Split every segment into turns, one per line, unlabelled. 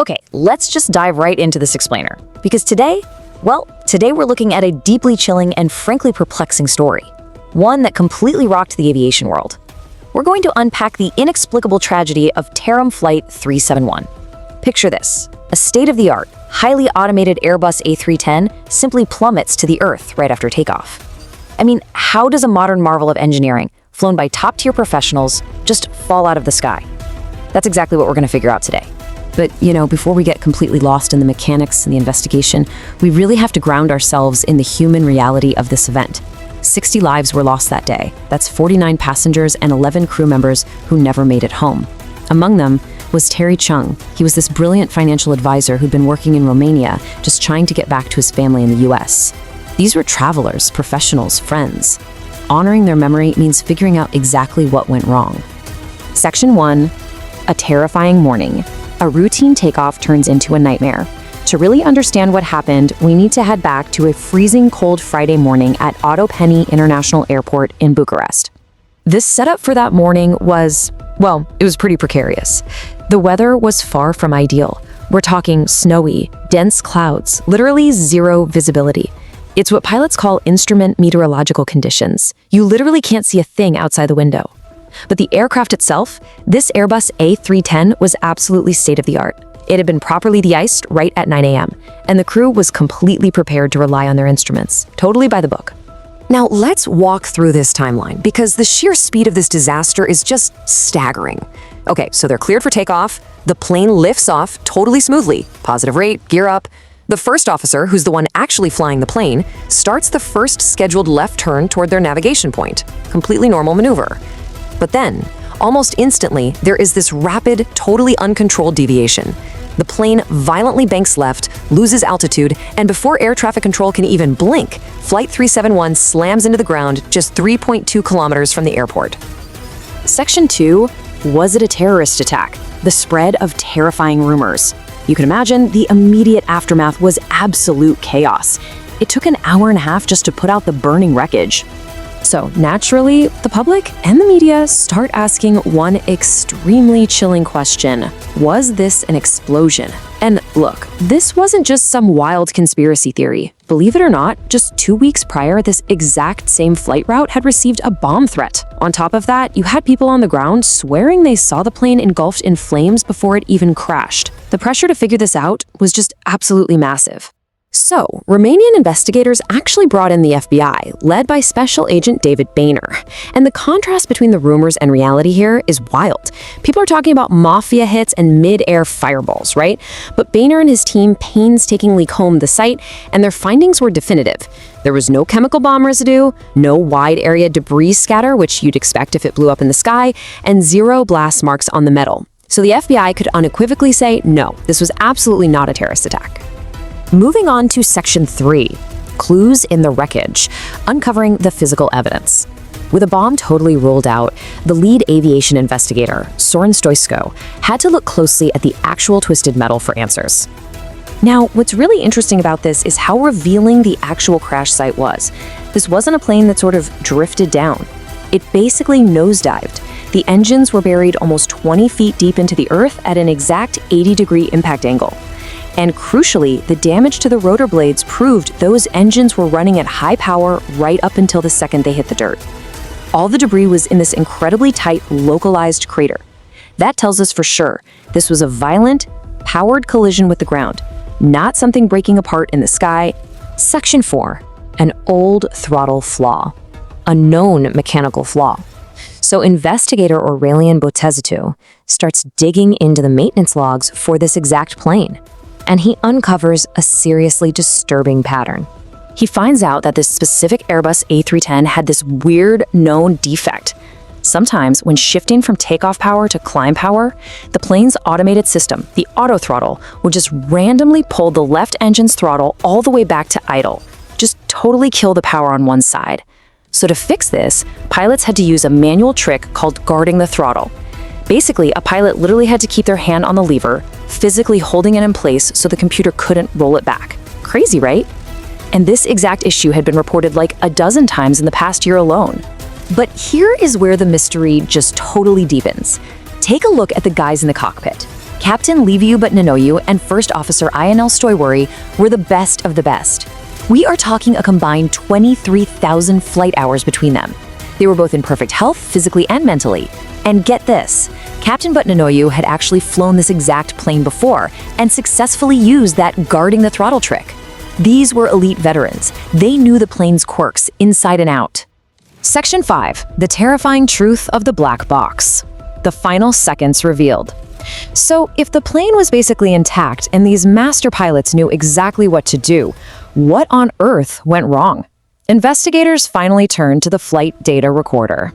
Okay, let's just dive right into this explainer. Because today we're looking at a deeply chilling and frankly perplexing story. One that completely rocked the aviation world. We're going to unpack the inexplicable tragedy of Tarom Flight 371. Picture this: a state-of-the-art, highly automated Airbus A310 simply plummets to the earth right after takeoff. I mean, how does a modern marvel of engineering, flown by top-tier professionals, just fall out of the sky? That's exactly what we're going to figure out today. But, before we get completely lost in the mechanics and the investigation, we really have to ground ourselves in the human reality of this event. 60 lives were lost that day. That's 49 passengers and 11 crew members who never made it home. Among them was Terry Chung. He was this brilliant financial advisor who'd been working in Romania, just trying to get back to his family in the US. These were travelers, professionals, friends. Honoring their memory means figuring out exactly what went wrong. Section 1, a terrifying morning. A routine takeoff turns into a nightmare. To really understand what happened, we need to head back to a freezing cold Friday morning at Otopeni International Airport in Bucharest. This setup for that morning was, it was pretty precarious. The weather was far from ideal. We're talking snowy, dense clouds, literally zero visibility. It's what pilots call instrument meteorological conditions. You literally can't see a thing outside the window. But the aircraft itself, this Airbus A310, was absolutely state-of-the-art. It had been properly de-iced right at 9 a.m., and the crew was completely prepared to rely on their instruments, totally by the book. Now, let's walk through this timeline, because the sheer speed of this disaster is just staggering. Okay, so they're cleared for takeoff. The plane lifts off totally smoothly. Positive rate, gear up. The first officer, who's the one actually flying the plane, starts the first scheduled left turn toward their navigation point. Completely normal maneuver. But then, almost instantly, there is this rapid, totally uncontrolled deviation. The plane violently banks left, loses altitude, and before air traffic control can even blink, Flight 371 slams into the ground just 3.2 kilometers from the airport. Section 2, was it a terrorist attack? The spread of terrifying rumors. You can imagine the immediate aftermath was absolute chaos. It took an hour and a half just to put out the burning wreckage. So naturally, the public and the media start asking one extremely chilling question. Was this an explosion? And look, this wasn't just some wild conspiracy theory. Believe it or not, just 2 weeks prior, this exact same flight route had received a bomb threat. On top of that, you had people on the ground swearing they saw the plane engulfed in flames before it even crashed. The pressure to figure this out was just absolutely massive. So, Romanian investigators actually brought in the FBI, led by Special Agent David Boehner. And the contrast between the rumors and reality here is wild. People are talking about mafia hits and mid-air fireballs, right? But Boehner and his team painstakingly combed the site, and their findings were definitive. There was no chemical bomb residue, no wide area debris scatter, which you'd expect if it blew up in the sky, and zero blast marks on the metal. So the FBI could unequivocally say, no, this was absolutely not a terrorist attack. Moving on to Section 3, clues in the wreckage, uncovering the physical evidence. With a bomb totally ruled out, the lead aviation investigator, Soren Stoisko, had to look closely at the actual twisted metal for answers. Now, what's really interesting about this is how revealing the actual crash site was. This wasn't a plane that sort of drifted down. It basically nosedived. The engines were buried almost 20 feet deep into the earth at an exact 80-degree impact angle. And crucially, the damage to the rotor blades proved those engines were running at high power right up until the second they hit the dirt. All the debris was in this incredibly tight, localized crater. That tells us for sure this was a violent, powered collision with the ground, not something breaking apart in the sky. Section 4, an old throttle flaw, a known mechanical flaw. So investigator Aurelian Botezitu starts digging into the maintenance logs for this exact plane. And he uncovers a seriously disturbing pattern. He finds out that this specific Airbus A310 had this weird known defect. Sometimes, when shifting from takeoff power to climb power, the plane's automated system, the auto-throttle, would just randomly pull the left engine's throttle all the way back to idle, just totally kill the power on one side. So to fix this, pilots had to use a manual trick called guarding the throttle. Basically, a pilot literally had to keep their hand on the lever, physically holding it in place so the computer couldn't roll it back. Crazy, right? And this exact issue had been reported like a dozen times in the past year alone. But here is where the mystery just totally deepens. Take a look at the guys in the cockpit. Captain Liviu Bătnănoiu and First Officer Ionel Stoiwari were the best of the best. We are talking a combined 23,000 flight hours between them. They were both in perfect health, physically and mentally. And get this, Captain Bătnănoiu had actually flown this exact plane before and successfully used that guarding the throttle trick. These were elite veterans. They knew the plane's quirks inside and out. Section 5. The terrifying truth of the black box. The final seconds revealed. So, if the plane was basically intact and these master pilots knew exactly what to do, what on earth went wrong? Investigators finally turned to the flight data recorder.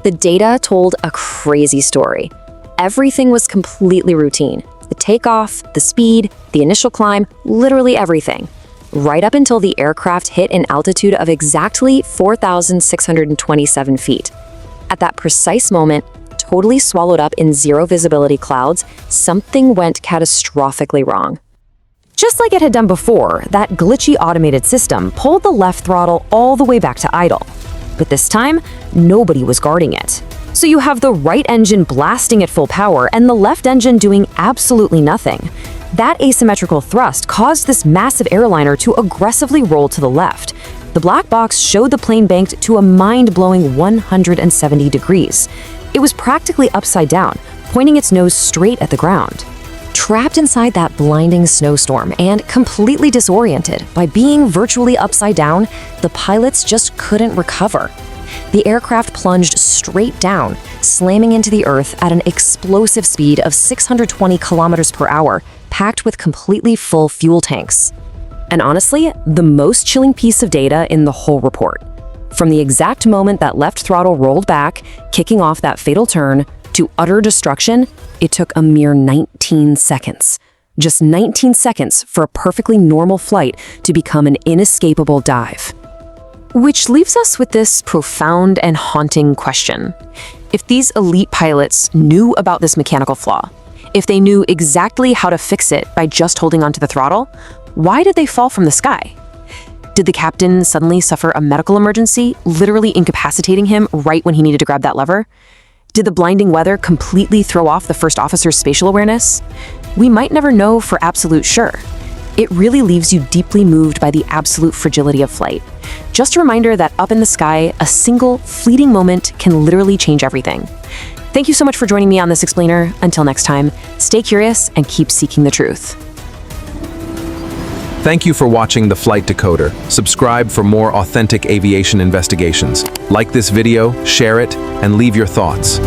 The data told a crazy story. Everything was completely routine. The takeoff, the speed, the initial climb, literally everything. Right up until the aircraft hit an altitude of exactly 4,627 feet. At that precise moment, totally swallowed up in zero visibility clouds, something went catastrophically wrong. Just like it had done before, that glitchy automated system pulled the left throttle all the way back to idle. But this time, nobody was guarding it. So you have the right engine blasting at full power and the left engine doing absolutely nothing. That asymmetrical thrust caused this massive airliner to aggressively roll to the left. The black box showed the plane banked to a mind-blowing 170 degrees. It was practically upside down, pointing its nose straight at the ground. Trapped inside that blinding snowstorm and completely disoriented by being virtually upside down, the pilots just couldn't recover. The aircraft plunged straight down, slamming into the earth at an explosive speed of 620 kilometers per hour, packed with completely full fuel tanks. And honestly, the most chilling piece of data in the whole report. From the exact moment that left throttle rolled back, kicking off that fatal turn, to utter destruction, it took a mere 19 seconds. Just 19 seconds for a perfectly normal flight to become an inescapable dive. Which leaves us with this profound and haunting question. If these elite pilots knew about this mechanical flaw, if they knew exactly how to fix it by just holding onto the throttle, why did they fall from the sky? Did the captain suddenly suffer a medical emergency, literally incapacitating him right when he needed to grab that lever? Did the blinding weather completely throw off the first officer's spatial awareness? We might never know for absolute sure. It really leaves you deeply moved by the absolute fragility of flight. Just a reminder that up in the sky, a single fleeting moment can literally change everything. Thank you so much for joining me on this explainer. Until next time, stay curious and keep seeking the truth.
Thank you for watching the Flight Decoder. Subscribe for more authentic aviation investigations. Like this video, share it, and leave your thoughts.